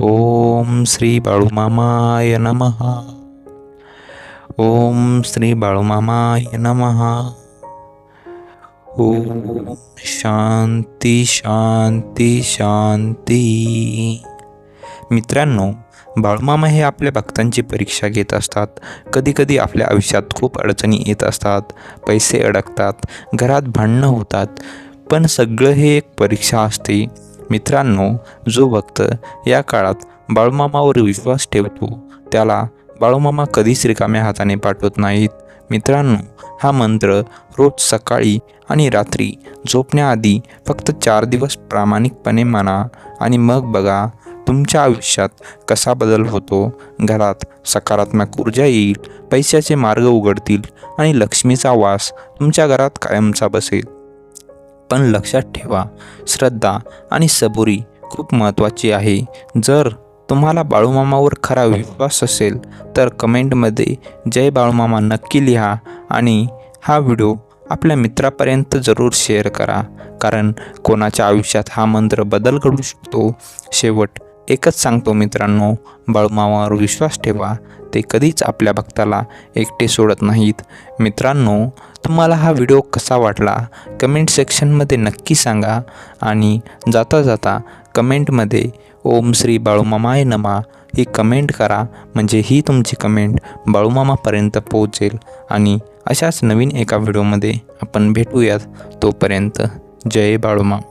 ओम श्री बाळूमामाय नमः. ओम श्री बाळूमामाय नमः. ओम शांती शांती शांती. मित्रांनो, बाळूमामा हे आपल्या भक्तांची परीक्षा घेत असतात. कधीकधी आपल्या आयुष्यात खूप अडचणी येत असतात, पैसे अडकतात, घरात भांडणं होतात, पण सगळं हे एक परीक्षा असते. मित्रांनो, जो भक्त या काळात बाळूमामावर विश्वास ठेवतो त्याला बाळूमामा कधीच रिकाम्या हाताने पाठवत नाहीत. मित्रांनो, हा मंत्र रोज सकाळी आणि रात्री झोपण्याआधी फक्त 4 दिवस प्रामाणिकपणे म्हणा आणि मग बघा तुमच्या आयुष्यात कसा बदल होतो. घरात सकारात्मक ऊर्जा येईल, पैशाचे मार्ग उघडतील आणि लक्ष्मीचा वास तुमच्या घरात कायमचा बसेल. पण लक्षात ठेवा, श्रद्धा आणि सबुरी खूप महत्त्वाची आहे. जर तुम्हाला बाळूमामावर खरा विश्वास असेल तर कमेंटमध्ये जय बाळूमामा नक्की लिहा आणि हा व्हिडिओ आपल्या मित्रापर्यंत जरूर शेअर करा, कारण कोणाच्या आयुष्यात हा मंत्र बदल घडू शकतो. शेवट एकच सांगतो मित्रांनो, बाळूमामावर विश्वास ठेवा, ते कधीच आपल्या भक्ताला एकटे सोडत नाहीत. मित्रांनो, तुम्हाला हा व्हिडिओ कसा वाटला कमेंट सेक्शनमध्ये नक्की सांगा आणि जाता जाता कमेंटमध्ये ओम श्री बाळूमामाय नमः ही कमेंट करा, म्हणजे ही तुमची कमेंट बाळूमामापर्यंत पोहोचेल. आणि अशाच नवीन एका व्हिडिओमध्ये आपण भेटूयात. तोपर्यंत जय बाळूमामा.